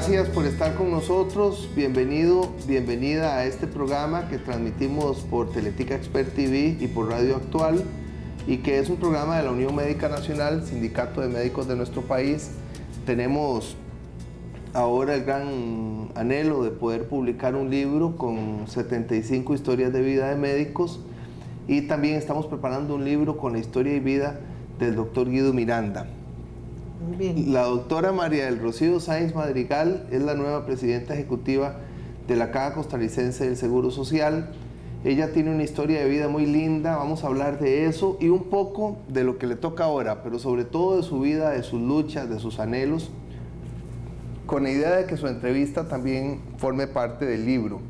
Gracias por estar con nosotros. Bienvenido, bienvenida a este programa que transmitimos por Teletica Expert TV y por Radio Actual, y que es un programa de la Unión Médica Nacional, Sindicato de Médicos de nuestro país. Tenemos ahora el gran anhelo de poder publicar un libro con 75 historias de vida de médicos, y también estamos preparando un libro con la historia y vida del doctor Guido Miranda. Muy bien. La doctora María del Rocío Sáenz Madrigal es la nueva presidenta ejecutiva de la Caja Costarricense del Seguro Social. Ella tiene una historia de vida muy linda, vamos a hablar de eso y un poco de lo que le toca ahora, pero sobre todo de su vida, de sus luchas, de sus anhelos, con la idea de que su entrevista también forme parte del libro.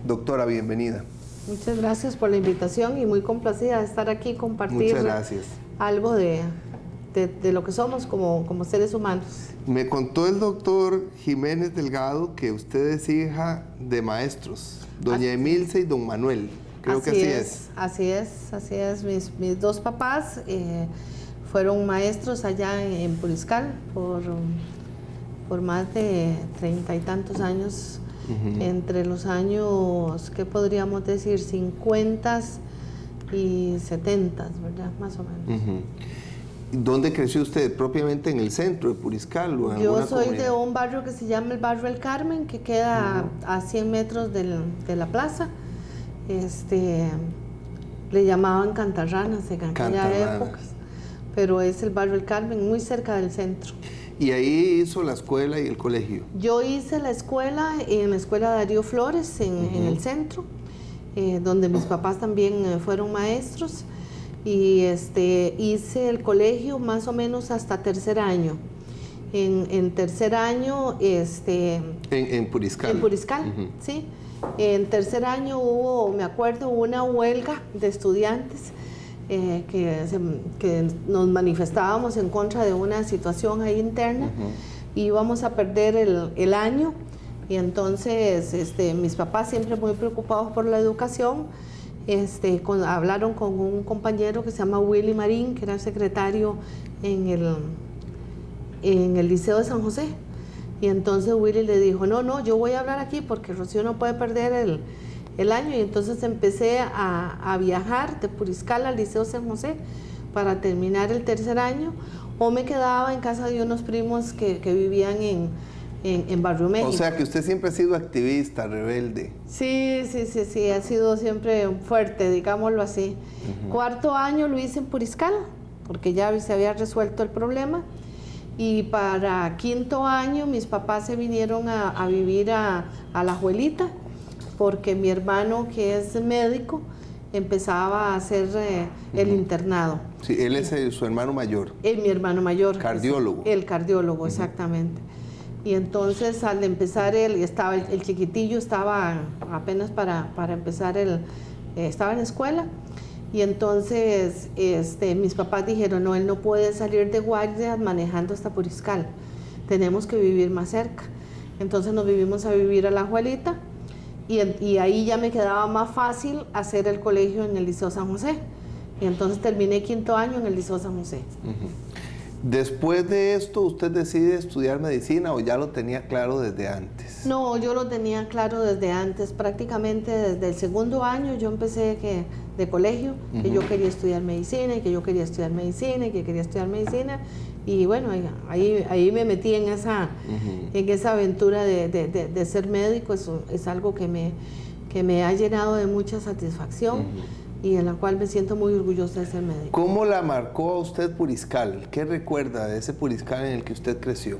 Doctora, bienvenida. Muchas gracias por la invitación y muy complacida de estar aquí y compartir algo de lo que somos como seres humanos. Me contó el doctor Jiménez Delgado que usted es hija de maestros, doña Emilce y don Manuel. Creo que así es. Así es. Mis dos papás fueron maestros allá en Puriscal por más de 30 y tantos años, entre los años, ¿qué podríamos decir? 50 y 70, ¿verdad? Más o menos. ¿Dónde creció usted? ¿Propiamente en el centro de Puriscal o en Yo soy comunidad? de un barrio que se llama el Barrio El Carmen, que queda a 100 metros de la plaza. Le llamaban Cantarranas en aquella época, pero es el Barrio El Carmen, muy cerca del centro. ¿Y ahí hizo la escuela y el colegio? Yo hice la escuela en la escuela Darío Flores, en el centro, donde mis papás también fueron maestros. Y hice el colegio más o menos hasta tercer año. En tercer año... En Puriscal. En Puriscal, sí. En tercer año hubo, me acuerdo, una huelga de estudiantes que nos manifestábamos en contra de una situación ahí interna. Íbamos a perder el año, y entonces mis papás, siempre muy preocupados por la educación, hablaron con un compañero que se llama Willy Marín, que era secretario en el Liceo de San José, y entonces Willy le dijo, no, yo voy a hablar aquí porque Rocío no puede perder el año, y entonces empecé a viajar de Puriscal al Liceo San José para terminar el tercer año, o me quedaba en casa de unos primos que vivían en Barrio México. O sea que usted siempre ha sido activista, rebelde. Sí, ha sido siempre fuerte, digámoslo así. Cuarto año lo hice en Puriscal, porque ya se había resuelto el problema, y para quinto año mis papás se vinieron a vivir a La Juelita, porque mi hermano, que es médico, empezaba a hacer el internado. Sí, él es su hermano mayor. Mi hermano mayor. Cardiólogo. El cardiólogo, exactamente. Y entonces al empezar el chiquitillo estaba apenas para empezar estaba en la escuela, y entonces mis papás dijeron, no, él no puede salir de guardia manejando hasta Puriscal, tenemos que vivir más cerca. Entonces nos vivimos a vivir a La Juelita, y ahí ya me quedaba más fácil hacer el colegio en el Liceo San José, y entonces terminé quinto año en el Liceo San José. Después de esto, ¿usted decide estudiar medicina o ya lo tenía claro desde antes? No, yo lo tenía claro desde antes, prácticamente desde el segundo año yo empecé de colegio, que yo quería estudiar medicina, y que yo quería estudiar medicina, y que quería estudiar medicina, y bueno, ahí me metí en esa aventura de ser médico. Eso es algo que me ha llenado de mucha satisfacción, y en la cual me siento muy orgullosa de ser médico. ¿Cómo la marcó a usted Puriscal? ¿Qué recuerda de ese Puriscal en el que usted creció?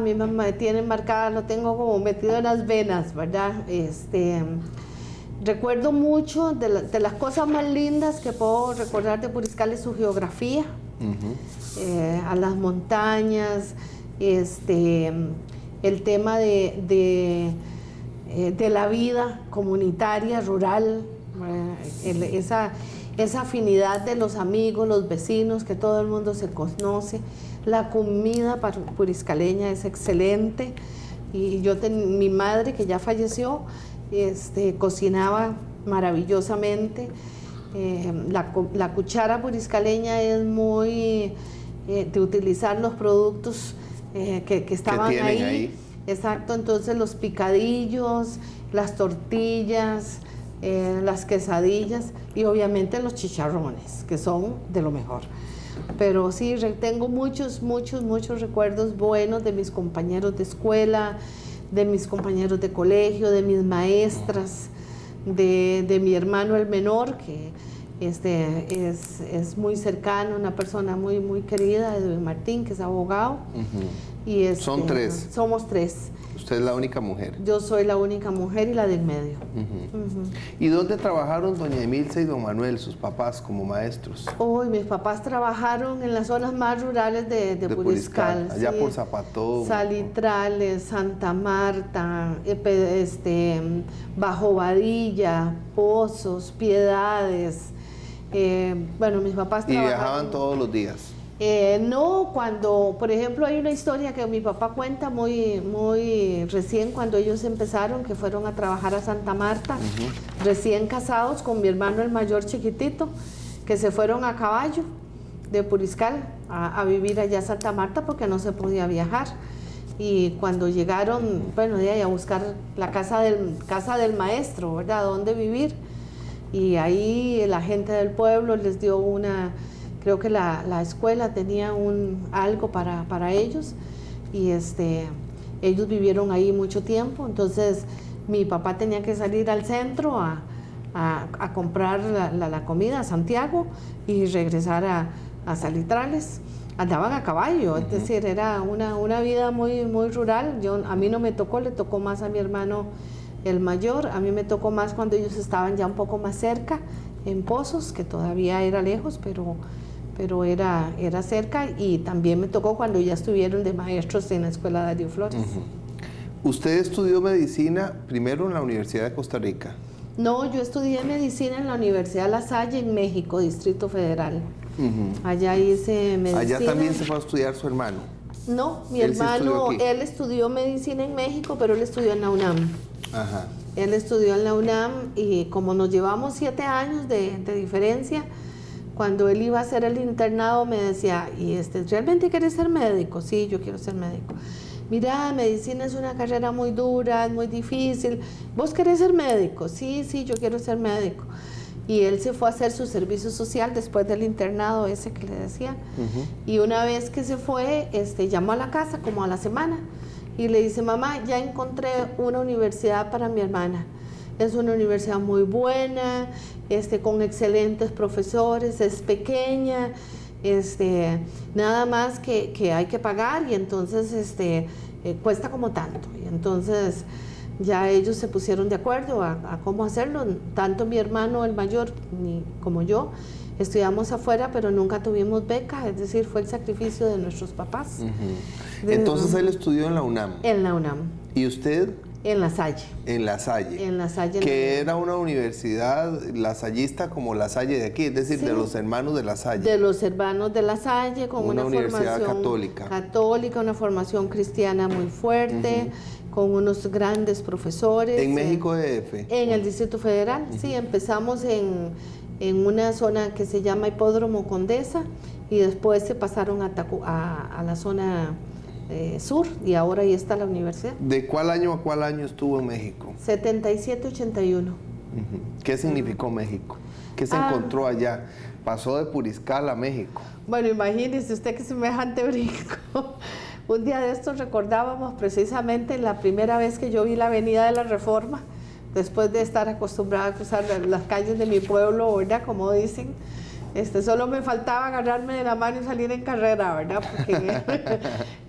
Mi mamá me tiene marcada, lo tengo como metido en las venas, ¿verdad? Recuerdo mucho de las cosas más lindas que puedo recordar de Puriscal es su geografía, a las montañas, el tema de la vida comunitaria, rural, esa afinidad de los amigos, los vecinos, que todo el mundo se conoce. La comida puriscaleña es excelente, y mi madre, que ya falleció, cocinaba maravillosamente. La cuchara puriscaleña es muy de utilizar los productos que estaban ahí. Exacto, entonces los picadillos, las tortillas, las quesadillas y obviamente los chicharrones, que son de lo mejor. Pero sí, tengo muchos recuerdos buenos de mis compañeros de escuela, de mis compañeros de colegio, de mis maestras, de mi hermano el menor, que es muy cercano, una persona muy querida, Edwin Martín, que es abogado. Y ¿Son tres? Somos tres. ¿Usted es la única mujer? Yo soy la única mujer y la del medio. ¿Y dónde trabajaron doña Emilce y don Manuel, sus papás, como maestros? Mis papás trabajajaron en las zonas más rurales de Puriscal. Allá por Zapatón. Salitrales, Santa Marta, Bajo Vadilla, Pozos, Piedades. Mis papás trabajaban. ¿Y viajaban todos los días? No, cuando, por ejemplo, hay una historia que mi papá cuenta muy recién, cuando ellos empezaron, que fueron a trabajar a Santa Marta, recién casados con mi hermano el mayor chiquitito, que se fueron a caballo de Puriscal a vivir allá a Santa Marta porque no se podía viajar. Y cuando llegaron, de ahí a buscar la casa del maestro, ¿verdad?, dónde vivir. Y ahí la gente del pueblo les dio creo que la escuela tenía algo para ellos y ellos vivieron ahí mucho tiempo. Entonces mi papá tenía que salir al centro a comprar la comida a Santiago y regresar a Salitrales. Andaban a caballo, es decir, era una vida muy rural. A mí no me tocó, le tocó más a mi hermano el mayor. A mí me tocó más cuando ellos estaban ya un poco más cerca, en Pozos, que todavía era lejos, pero era cerca, y también me tocó cuando ya estuvieron de maestros en la Escuela Darío Flores. ¿Usted estudió medicina primero en la Universidad de Costa Rica? No, yo estudié medicina en la Universidad La Salle en México, Distrito Federal. Allá hice medicina. ¿Allá también se fue a estudiar su hermano? No, mi hermano, él estudió medicina en México, pero él estudió en la UNAM. Ajá. Él estudió en la UNAM y como nos llevamos 7 años de diferencia, cuando él iba a hacer el internado me decía, ¿y realmente quieres ser médico? Sí, yo quiero ser médico. Mira, medicina es una carrera muy dura, es muy difícil. ¿Vos querés ser médico? Sí, yo quiero ser médico. Y él se fue a hacer su servicio social después del internado ese que le decía. Y una vez que se fue, llamó a la casa como a la semana y le dice, mamá, ya encontré una universidad para mi hermana. Es una universidad muy buena, con excelentes profesores, es pequeña, nada más que hay que pagar y entonces cuesta como tanto. Y entonces ya ellos se pusieron de acuerdo a cómo hacerlo. Tanto mi hermano, el mayor, como yo, estudiamos afuera, pero nunca tuvimos beca, es decir, fue el sacrificio de nuestros papás. Entonces él estudió en la UNAM. En la UNAM. ¿Y usted? En La Salle. En La Salle. En La Salle. Que era una universidad lasallista como La Salle de aquí, es decir, de los hermanos de La Salle. De los hermanos de La Salle, con una universidad formación católica, una formación cristiana muy fuerte, con unos grandes profesores. ¿En México DF? En el Distrito Federal, sí. Empezamos en una zona que se llama Hipódromo Condesa y después se pasaron a la zona sur y ahora ahí está la universidad. ¿De cuál año a cuál año estuvo en México? 77-81. ¿Qué significó México? ¿Qué se encontró allá? Pasó de Puriscal a México. Bueno, imagínese usted qué semejante brinco. Un día de estos recordábamos precisamente la primera vez que yo vi la Avenida de la Reforma, después de estar acostumbrada a cruzar las calles de mi pueblo, ¿verdad? Como dicen. Solo me faltaba agarrarme de la mano y salir en carrera, ¿verdad? Porque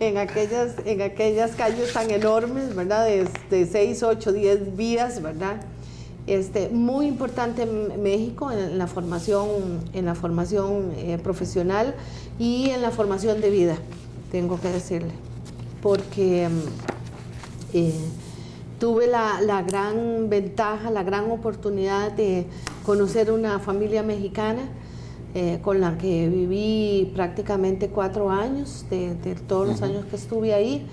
en aquellas calles tan enormes, ¿verdad? De 6, 8, 10 vías, ¿verdad? Muy importante en México en la formación profesional y en la formación de vida, tengo que decirle, porque tuve la gran ventaja, la gran oportunidad de conocer una familia mexicana con la que viví prácticamente 4 años, de todos los años que estuve ahí,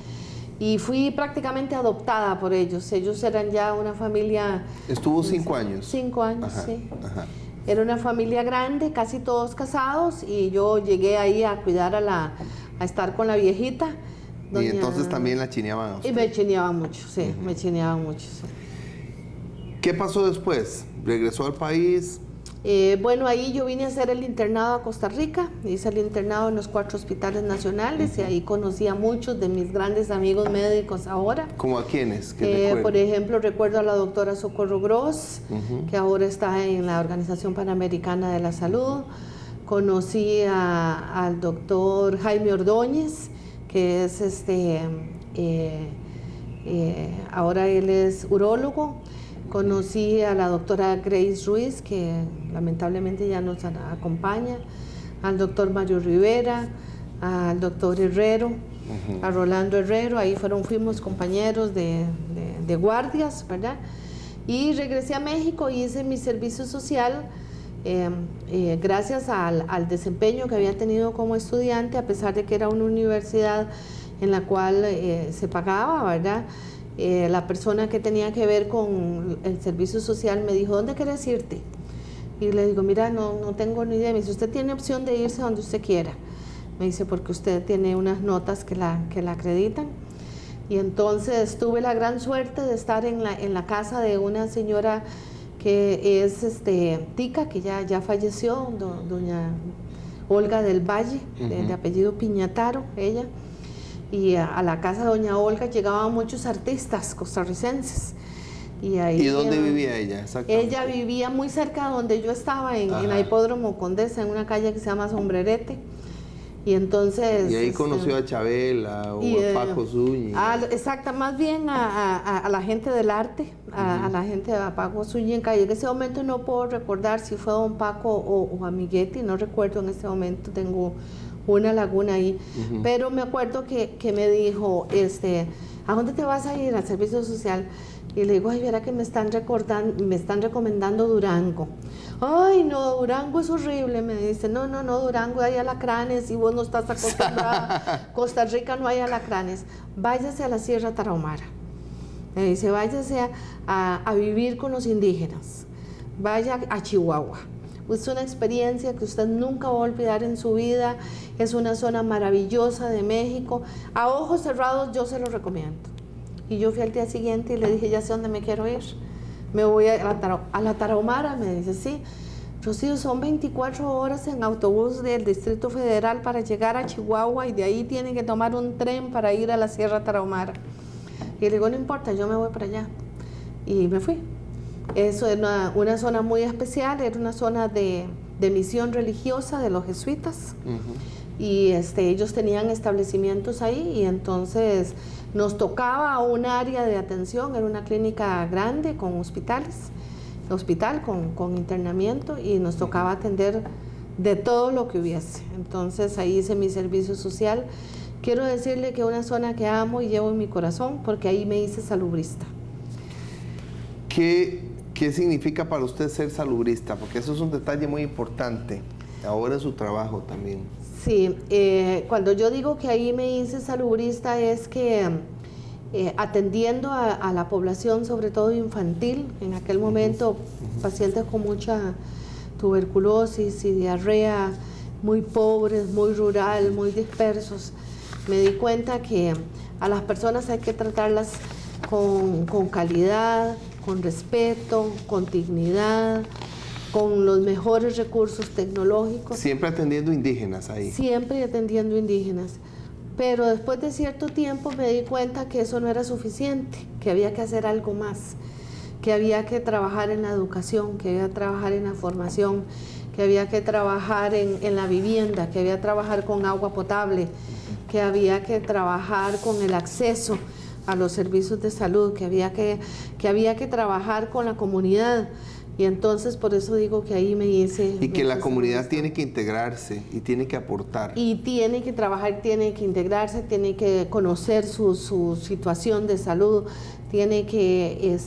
y fui prácticamente adoptada por ellos. Ellos eran ya una familia... ¿Estuvo 5 años? 5 años, ajá, sí. Ajá. Era una familia grande, casi todos casados, y yo llegué ahí a cuidar a estar con la viejita Y entonces también la chineaban a usted. Y me chineaban mucho, sí, me chineaban mucho, sí. ¿Qué pasó después? ¿Regresó al país? Bueno, ahí yo vine a hacer el internado a Costa Rica, hice el internado en los 4 hospitales nacionales y ahí conocí a muchos de mis grandes amigos médicos ahora. ¿Cómo a quiénes? Por ejemplo, recuerdo a la doctora Socorro Gross, que ahora está en la Organización Panamericana de la Salud. Conocí al doctor Jaime Ordóñez, que es ahora él es urólogo. Conocí a la doctora Grace Ruiz, que lamentablemente ya nos acompaña, al doctor Mario Rivera, al doctor Herrero, a Rolando Herrero. Ahí fuimos compañeros de guardias, ¿verdad? Y regresé a México y hice mi servicio social gracias al desempeño que había tenido como estudiante, a pesar de que era una universidad en la cual se pagaba, ¿verdad? La persona que tenía que ver con el servicio social me dijo, ¿dónde quieres irte? Y le digo, mira, no tengo ni idea. Me dice, usted tiene opción de irse donde usted quiera. Me dice, porque usted tiene unas notas que la acreditan. Y entonces tuve la gran suerte de estar en la casa de una señora que es tica, que ya falleció, doña Olga del Valle, de apellido Piñataro, ella. Y a la casa de doña Olga llegaban muchos artistas costarricenses. ¿Y dónde vivía ella exactamente? Ella vivía muy cerca de donde yo estaba, en la Hipódromo Condesa, en una calle que se llama Sombrerete. Y entonces... Y ahí conoció a Chabela o a Paco Zúñiga. Exacto, más bien a la gente del arte, a la gente de Paco Zúñiga. Y en ese momento no puedo recordar si fue don Paco o Amiguetti, no recuerdo en este momento, tengo una laguna ahí. Pero me acuerdo que me dijo, ¿a dónde te vas a ir? Al servicio social. Y le digo, ay, verá que me están recomendando Durango. Ay, no, Durango es horrible, me dice. No, Durango hay alacranes y vos no estás acostumbrada. Costa Rica no hay alacranes. Váyase a la Sierra Tarahumara. Me dice, váyase a vivir con los indígenas. Vaya a Chihuahua. Es una experiencia que usted nunca va a olvidar en su vida. Es una zona maravillosa de México. A ojos cerrados yo se lo recomiendo. Y yo fui al día siguiente y le dije, ya sé dónde me quiero ir. Me voy a la Tarahumara, me dice, sí. Rocío, son 24 horas en autobús del Distrito Federal para llegar a Chihuahua y de ahí tienen que tomar un tren para ir a la Sierra Tarahumara. Y le digo, no importa, yo me voy para allá. Y me fui. Eso es una zona muy especial, era una zona de misión religiosa de los jesuitas. Y ellos tenían establecimientos ahí y entonces nos tocaba un área de atención, era una clínica grande con hospital con internamiento y nos tocaba atender de todo lo que hubiese. Entonces ahí hice mi servicio social. Quiero decirle que es una zona que amo y llevo en mi corazón porque ahí me hice salubrista. ¿Qué significa para usted ser salubrista? Porque eso es un detalle muy importante ahora en su trabajo también. Sí, cuando yo digo que ahí me hice salubrista es que atendiendo a la población, sobre todo infantil, en aquel momento pacientes con mucha tuberculosis y diarrea, muy pobres, muy rural, muy dispersos, me di cuenta que a las personas hay que tratarlas con calidad, con respeto, con dignidad, con los mejores recursos tecnológicos. Siempre atendiendo indígenas ahí. Siempre atendiendo indígenas. Pero después de cierto tiempo me di cuenta que eso no era suficiente, que había que hacer algo más, que había que trabajar en la educación, que había que trabajar en la formación, que había que trabajar en la vivienda, que había que trabajar con agua potable, que había que trabajar con el acceso a los servicios de salud, que había que trabajar con la comunidad. Y entonces por eso digo que ahí me hice... Y que la comunidad tiene que integrarse y tiene que aportar. Y tiene que trabajar, tiene que integrarse, tiene que conocer su situación de salud, tiene que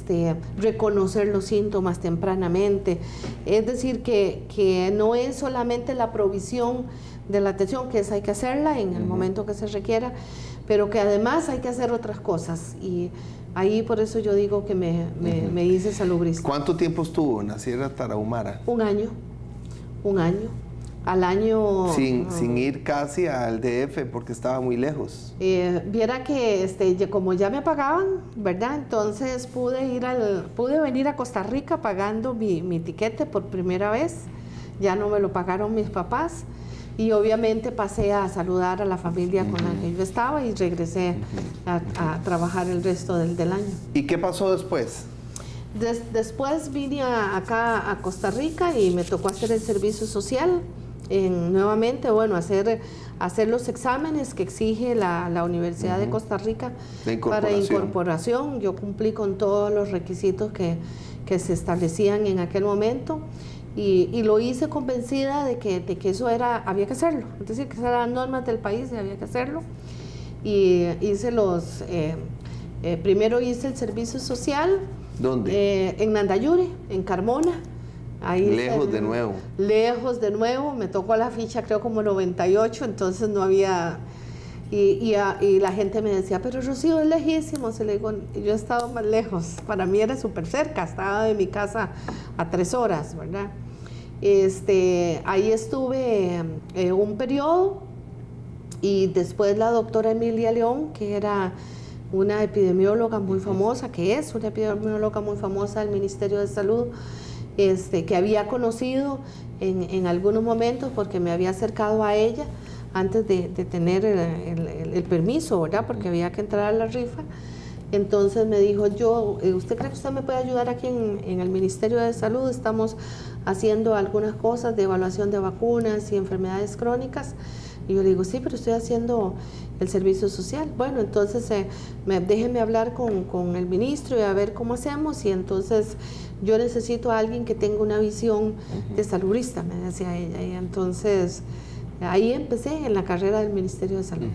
reconocer los síntomas tempranamente. Es decir, que no es solamente la provisión de la atención, que esa hay que hacerla en el momento que se requiera, pero que además hay que hacer otras cosas. Y ahí por eso yo digo que me hice salubrista. ¿Cuánto tiempo estuvo en la Sierra Tarahumara? Un año. al año... Sin ir casi al DF porque estaba muy lejos. Viera que como ya me pagaban, ¿verdad? Entonces pude venir a Costa Rica pagando mi tiquete por primera vez. Ya no me lo pagaron mis papás. Y obviamente pasé a saludar a la familia con la que yo estaba y regresé a trabajar el resto del año. ¿Y qué pasó después? Después vine acá a Costa Rica y me tocó hacer el servicio social. Nuevamente, bueno, hacer los exámenes que exige la Universidad de Costa Rica para incorporación. Yo cumplí con todos los requisitos que se establecían en aquel momento y lo hice convencida de que eso había que hacerlo. Es decir, que esas eran las normas del país y había que hacerlo. Y hice primero hice el servicio social. ¿Dónde? En Nandayure, en Carmona. Ahí lejos de nuevo. Lejos de nuevo, me tocó la ficha creo como 98, entonces no había... Y la gente me decía, pero Rocío, es lejísimo. Se le digo, yo he estado más lejos, para mí era súper cerca, estaba de mi casa a 3 horas, ¿verdad? Ahí estuve un periodo y después la doctora Emilia León, que era una epidemióloga muy famosa, que es una epidemióloga muy famosa del Ministerio de Salud, que había conocido en algunos momentos porque me había acercado a ella antes de tener el permiso, ¿verdad? Porque había que entrar a la rifa. Entonces me dijo, ¿usted cree que usted me puede ayudar aquí en el Ministerio de Salud? Estamos haciendo algunas cosas de evaluación de vacunas y enfermedades crónicas. Y yo le digo, sí, pero estoy haciendo el servicio social. Bueno, entonces déjeme hablar con el ministro y a ver cómo hacemos. Y entonces yo necesito a alguien que tenga una visión de saludista, me decía ella. Y entonces ahí empecé en la carrera del Ministerio de Salud.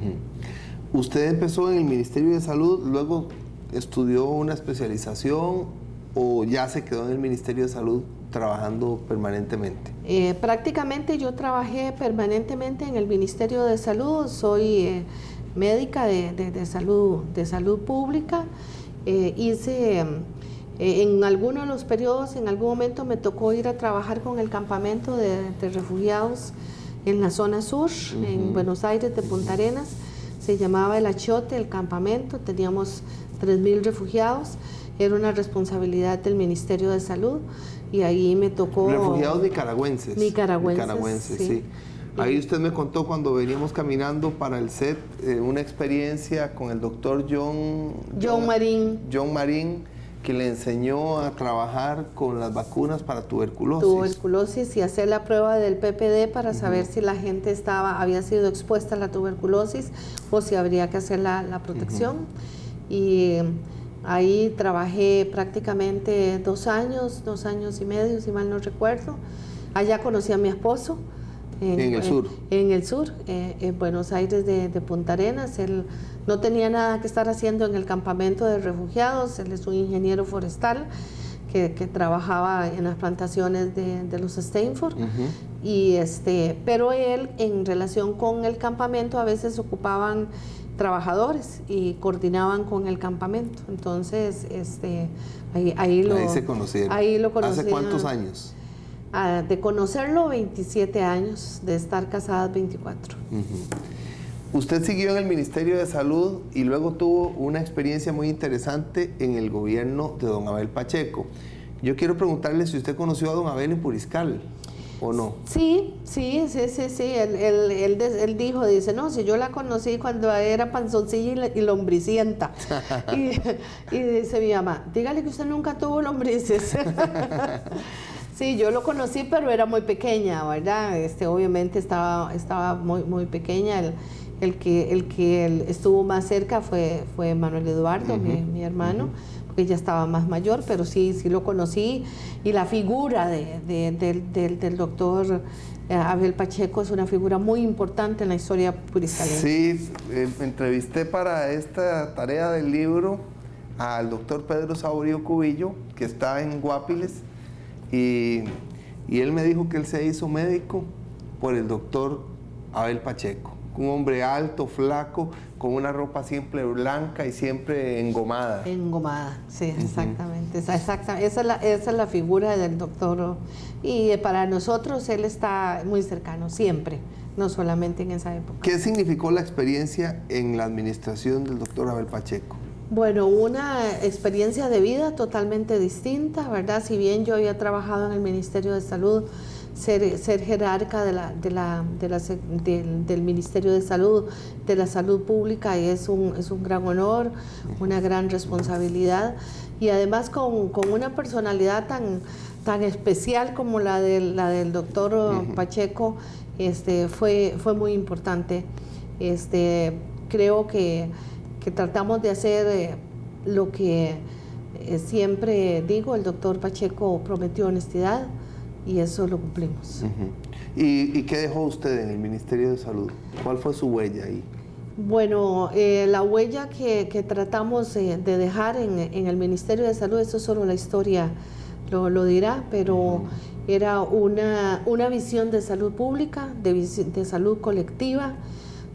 ¿Usted empezó en el Ministerio de Salud, luego estudió una especialización o ya se quedó en el Ministerio de Salud trabajando permanentemente? Prácticamente yo trabajé permanentemente en el Ministerio de Salud. Soy médica de salud pública. Hice en algunos de los periodos, en algún momento me tocó ir a trabajar con el campamento de refugiados en la zona sur, en Buenos Aires de Punta Arenas. Se llamaba El Achote, el campamento. Teníamos 3.000 refugiados. Era una responsabilidad del Ministerio de Salud y ahí me tocó... Refugiados nicaragüenses. Nicaragüenses, sí. Ahí usted me contó cuando veníamos caminando para el set una experiencia con el doctor John Marín, que le enseñó a trabajar con las vacunas para tuberculosis. Tuberculosis y hacer la prueba del PPD para saber si la gente había sido expuesta a la tuberculosis o si habría que hacer la protección. Y ahí trabajé prácticamente 2 años y medio, si mal no recuerdo. Allá conocí a mi esposo. ¿En el sur? En el sur, en Buenos Aires de Punta Arenas. Él no tenía nada que estar haciendo en el campamento de refugiados. Él es un ingeniero forestal que trabajaba en las plantaciones de los Steinfurt. Pero él, en relación con el campamento, a veces ocupaban trabajadores y coordinaban con el campamento. Entonces, ahí se conocieron. Ahí lo conocí. ¿Hace cuántos años? De conocerlo, 27 años, de estar casadas 24. Usted siguió en el Ministerio de Salud y luego tuvo una experiencia muy interesante en el gobierno de don Abel Pacheco. Yo quiero preguntarle si usted conoció a don Abel en Puriscal o no. Sí. Él dice, no, si yo la conocí cuando era panzoncilla y lombricienta. y dice mi mamá, dígale que usted nunca tuvo lombrices. Sí, yo lo conocí, pero era muy pequeña, ¿verdad? Obviamente estaba muy pequeña. El que estuvo más cerca fue Manuel Eduardo, mi hermano, porque ya estaba más mayor, pero sí lo conocí. Y la figura del doctor Abel Pacheco es una figura muy importante en la historia puriscaleña. Sí, entrevisté para esta tarea del libro al doctor Pedro Saborío Cubillo, que está en Guapiles. Y él me dijo que él se hizo médico por el doctor Abel Pacheco. un hombre alto, flaco, con una ropa siempre blanca y siempre engomada. Engomada, sí, exactamente. Esa es la figura del doctor. Y para nosotros él está muy cercano, siempre, no solamente en esa época. ¿Qué significó la experiencia en la administración del doctor Abel Pacheco? Bueno, una experiencia de vida totalmente distinta, ¿verdad? Si bien yo había trabajado en el Ministerio de Salud, ser jerarca del Ministerio de Salud, de la salud pública, es un gran honor, una gran responsabilidad, y además con una personalidad tan especial como la del doctor Pacheco, fue muy importante. Creo que tratamos de hacer lo que siempre digo, el doctor Pacheco prometió honestidad y eso lo cumplimos. ¿Y qué dejó usted en el Ministerio de Salud? ¿Cuál fue su huella ahí? Bueno, la huella que tratamos de dejar en el Ministerio de Salud, eso solo la historia lo dirá, pero era una visión de salud pública, de salud colectiva,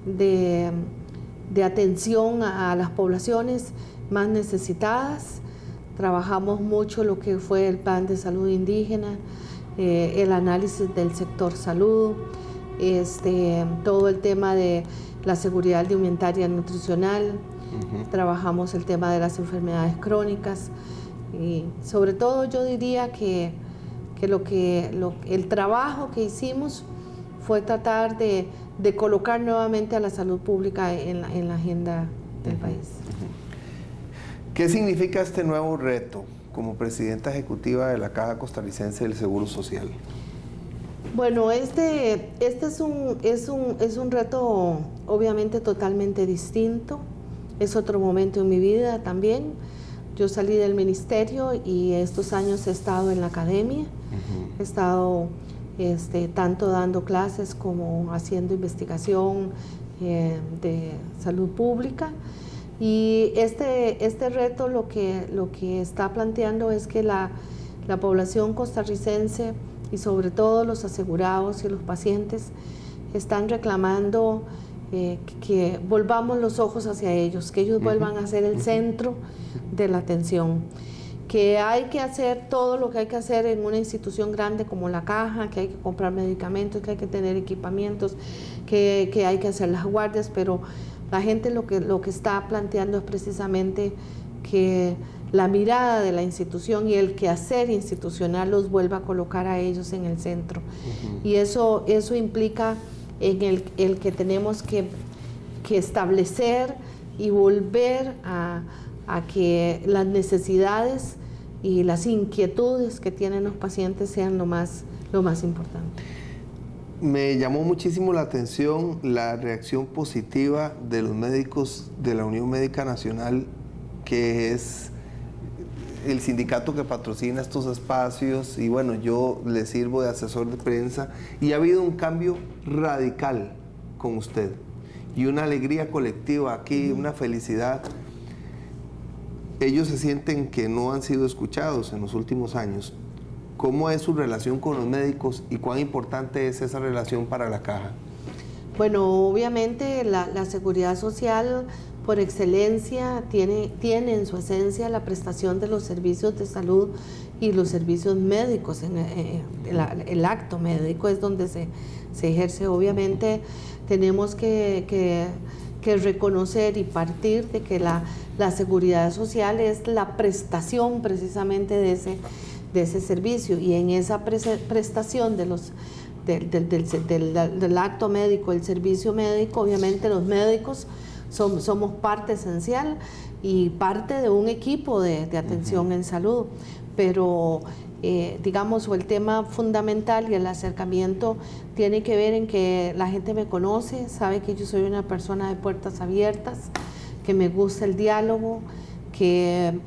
de atención a las poblaciones más necesitadas. Trabajamos mucho lo que fue el plan de salud indígena, el análisis del sector salud, todo el tema de la seguridad alimentaria y nutricional. Trabajamos el tema de las enfermedades crónicas y sobre todo yo diría que el trabajo que hicimos fue tratar de colocar nuevamente a la salud pública en la agenda del país. ¿Qué significa este nuevo reto como presidenta ejecutiva de la Caja Costarricense del Seguro Social? Bueno, este es un reto obviamente totalmente distinto, es otro momento en mi vida también. Yo salí del ministerio y estos años he estado en la academia, he estado tanto dando clases como haciendo investigación de salud pública. Y este reto lo que está planteando es que la población costarricense y sobre todo los asegurados y los pacientes están reclamando que volvamos los ojos hacia ellos, que ellos vuelvan a ser el centro de la atención, que hay que hacer todo lo que hay que hacer en una institución grande como la Caja, que hay que comprar medicamentos, que hay que tener equipamientos, que hay que hacer las guardias, pero la gente lo que está planteando es precisamente que la mirada de la institución y el quehacer institucional los vuelva a colocar a ellos en el centro. Y eso implica en el que tenemos que establecer y volver a que las necesidades y las inquietudes que tienen los pacientes sean lo más importante. Me llamó muchísimo la atención la reacción positiva de los médicos de la Unión Médica Nacional, que es el sindicato que patrocina estos espacios, y bueno, yo le sirvo de asesor de prensa, y ha habido un cambio radical con usted y una alegría colectiva aquí, una felicidad. Ellos se sienten que no han sido escuchados en los últimos años. ¿Cómo es su relación con los médicos y cuán importante es esa relación para la Caja? Bueno, obviamente la seguridad social por excelencia tiene en su esencia la prestación de los servicios de salud y los servicios médicos. El acto médico es donde se ejerce. Obviamente tenemos que reconocer y partir de que la seguridad social es la prestación precisamente de ese servicio, y en esa prestación del acto médico, el servicio médico, obviamente los médicos somos parte esencial y parte de un equipo de atención en salud, pero digamos, el tema fundamental y el acercamiento tiene que ver en que la gente me conoce, sabe que yo soy una persona de puertas abiertas, que me gusta el diálogo, que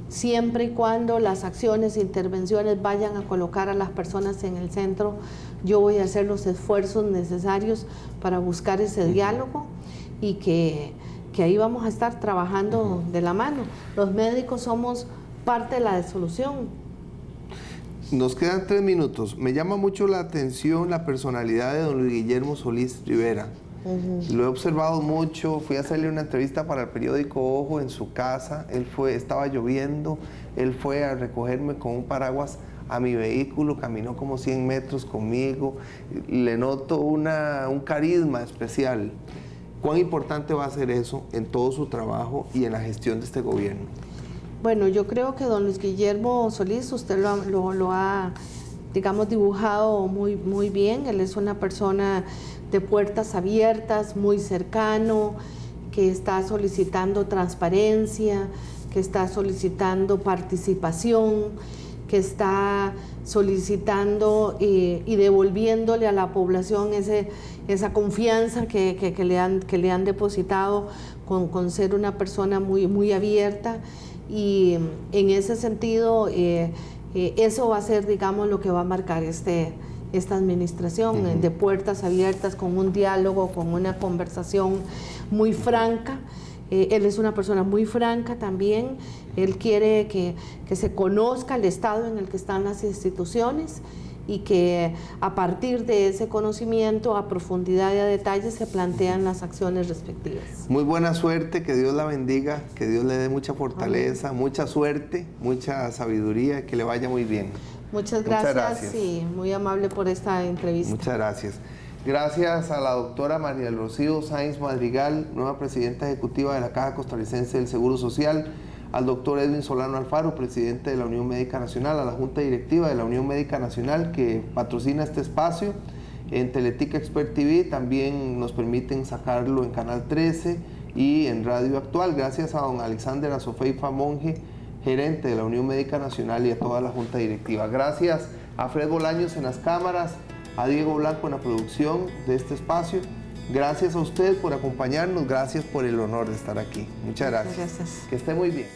siempre y cuando las acciones e intervenciones vayan a colocar a las personas en el centro, yo voy a hacer los esfuerzos necesarios para buscar ese diálogo, y que ahí vamos a estar trabajando de la mano. Los médicos somos parte de la solución. Nos quedan 3 minutos. Me llama mucho la atención la personalidad de don Luis Guillermo Solís Rivera. Lo he observado mucho, fui a hacerle una entrevista para el periódico Ojo en su casa, estaba lloviendo, él fue a recogerme con un paraguas a mi vehículo, caminó como 100 metros conmigo, le noto un carisma especial. ¿Cuán importante va a ser eso en todo su trabajo y en la gestión de este gobierno? Bueno, yo creo que don Luis Guillermo Solís, usted lo ha, digamos, dibujado muy bien. Él es una persona de puertas abiertas, muy cercano, que está solicitando transparencia, que está solicitando participación, que está solicitando y devolviéndole a la población esa confianza que le han depositado con ser una persona muy abierta. Y en ese sentido, eso va a ser, digamos, lo que va a marcar esta administración, de puertas abiertas, con un diálogo, con una conversación muy franca. Él es una persona muy franca también. Él quiere que se conozca el estado en el que están las instituciones y que a partir de ese conocimiento, a profundidad y a detalle, se plantean las acciones respectivas. Muy buena suerte, que Dios la bendiga, que Dios le dé mucha fortaleza, mucha suerte, mucha sabiduría, que le vaya muy bien. Muchas gracias y muy amable por esta entrevista. Muchas gracias. Gracias a la doctora María del Rocío Sáenz Madrigal, nueva presidenta ejecutiva de la Caja Costarricense del Seguro Social, al doctor Edwin Solano Alfaro, presidente de la Unión Médica Nacional, a la Junta Directiva de la Unión Médica Nacional que patrocina este espacio. En Teletica Expert TV también nos permiten sacarlo en Canal 13 y en Radio Actual. Gracias a don Alexander Azofeifa Monge, gerente de la Unión Médica Nacional, y a toda la Junta Directiva. Gracias a Fred Bolaños en las cámaras, a Diego Blanco en la producción de este espacio. Gracias a usted por acompañarnos, gracias por el honor de estar aquí. Muchas gracias. Gracias. Que esté muy bien.